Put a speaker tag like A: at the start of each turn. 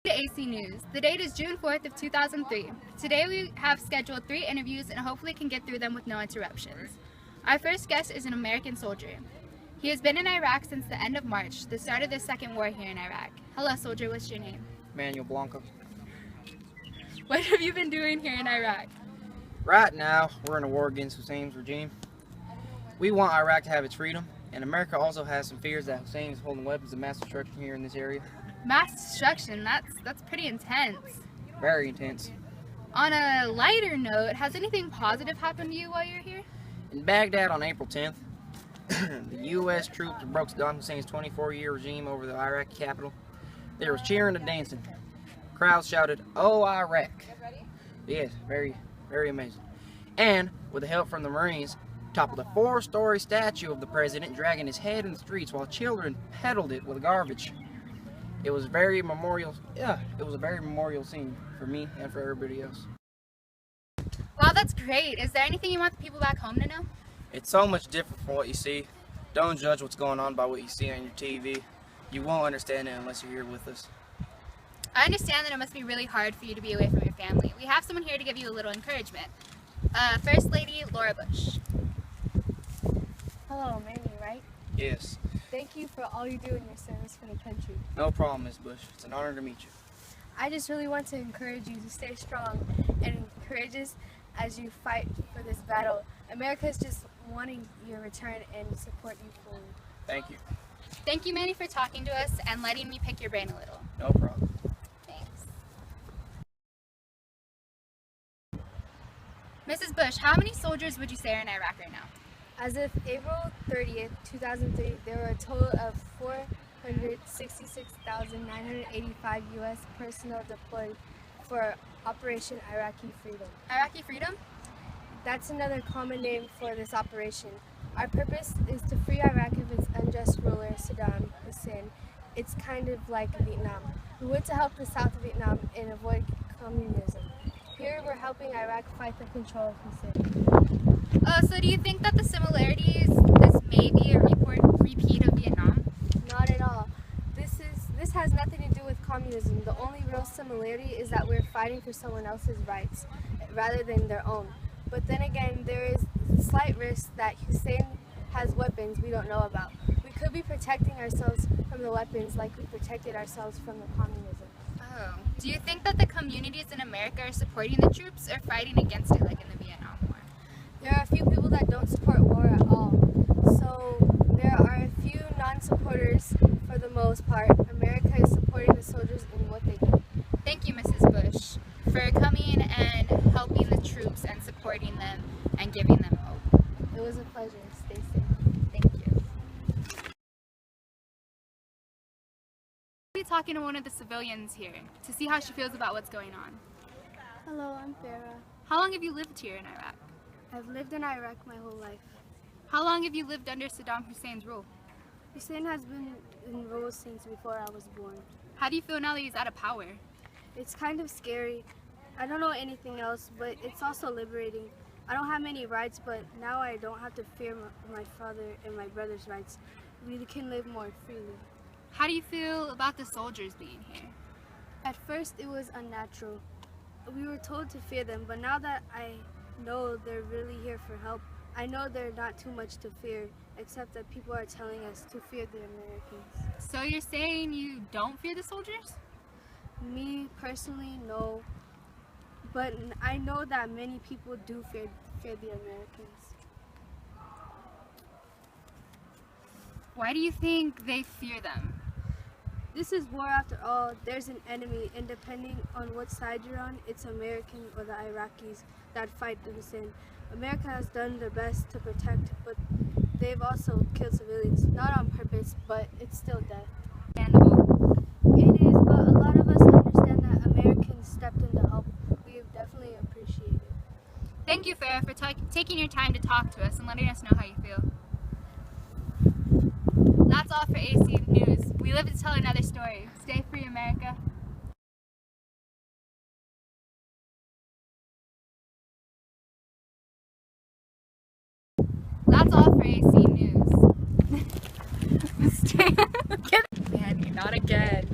A: To AC News. The date is June 4th of 2003. Today we have scheduled 3 interviews and hopefully can get through them with no interruptions. Our first guest is an American soldier. He has been in Iraq since the end of March, the start of the second war here in Iraq. Hello soldier, what's your name?
B: Manuel Blanco.
A: What have you been doing here in Iraq?
B: Right now, we're in a war against Hussein's regime. We want Iraq to have its freedom, and America also has some fears that Hussein is holding weapons of mass destruction here in this area.
A: Mass destruction, that's pretty intense.
B: Very intense.
A: On a lighter note, has anything positive happened to you while you're here?
B: In Baghdad on April 10th, the U.S. troops broke Saddam Hussein's 24-year regime over the Iraqi capital. There was cheering and dancing. Crowds shouted, "Oh, Iraq!" Yes, very, very amazing. And with the help from the Marines, toppled a 4-story statue of the president, dragging his head in the streets while children peddled it with garbage. It was a very memorial scene for me and for everybody else.
A: Wow, that's great. Is there anything you want the people back home to know?
B: It's so much different from what you see. Don't judge what's going on by what you see on your TV. You won't understand it unless you're here with us.
A: I understand that it must be really hard for you to be away from your family. We have someone here to give you a little encouragement. First Lady Laura Bush.
C: Hello, Manny, right?
B: Yes.
C: Thank you for all you do in your service for the country.
B: No problem, Ms. Bush. It's an honor to meet you.
C: I just really want to encourage you to stay strong and courageous as you fight for this battle. America is just wanting your return and support you fully.
B: Thank you.
A: Thank you, Manny, for talking to us and letting me pick your brain a little.
B: No problem.
A: Thanks. Mrs. Bush, how many soldiers would you say are in Iraq right now?
C: As of April 30th, 2003, there were a total of 466,985 U.S. personnel deployed for Operation Iraqi Freedom.
A: Iraqi Freedom?
C: That's another common name for this operation. Our purpose is to free Iraq of its unjust ruler, Saddam Hussein. It's kind of like Vietnam. We went to help the South of Vietnam and avoid communism. Here we're helping Iraq fight the control of Hussein.
A: So do you think that the similarities, this may be a repeat of Vietnam?
C: Not at all. This has nothing to do with communism. The only real similarity is that we're fighting for someone else's rights rather than their own. But then again, there is a slight risk that Hussein has weapons we don't know about. We could be protecting ourselves from the weapons like we protected ourselves from the communism.
A: Oh. Do you think that the communities in America are supporting the troops or fighting against it like in the Vietnam War?
C: There are a few people that don't support war at all. So there are a few non-supporters for the most part. America is supporting the soldiers in what they do.
A: Thank you, Mrs. Bush, for coming and helping the troops and supporting them and giving them hope.
C: It was a pleasure. Stay safe.
A: Thank you. I'll be talking to one of the civilians here to see how she feels about what's going on.
C: Hello, I'm Farah.
A: How long have you lived here in Iraq?
C: I've lived in Iraq my whole life.
A: How long have you lived under Saddam Hussein's rule?
C: Hussein has been in rule since before I was born.
A: How do you feel now that he's out of power?
C: It's kind of scary. I don't know anything else, but it's also liberating. I don't have many rights, but now I don't have to fear my father and my brother's rights. We can live more freely.
A: How do you feel about the soldiers being here?
C: At first, it was unnatural. We were told to fear them, but now that I know they're really here for help, I know they're not too much to fear, except that people are telling us to fear the Americans.
A: So you're saying you don't fear the soldiers?
C: Me, personally, no. But I know that many people do fear the Americans.
A: Why do you think they fear them?
C: This is war after all. There's an enemy, and depending on what side you're on, it's American or the Iraqis that fight the Hussein. America has done their best to protect, but they've also killed civilians. Not on purpose, but it's still death.
A: Understandable.
C: It is, but a lot of us understand that Americans stepped in to help. We definitely appreciate it.
A: Thank you, Farah, for taking your time to talk to us and letting us know how you feel. That's all for AC News. We live to tell another story. Stay free, America. That's all for AC News. Manny, not again.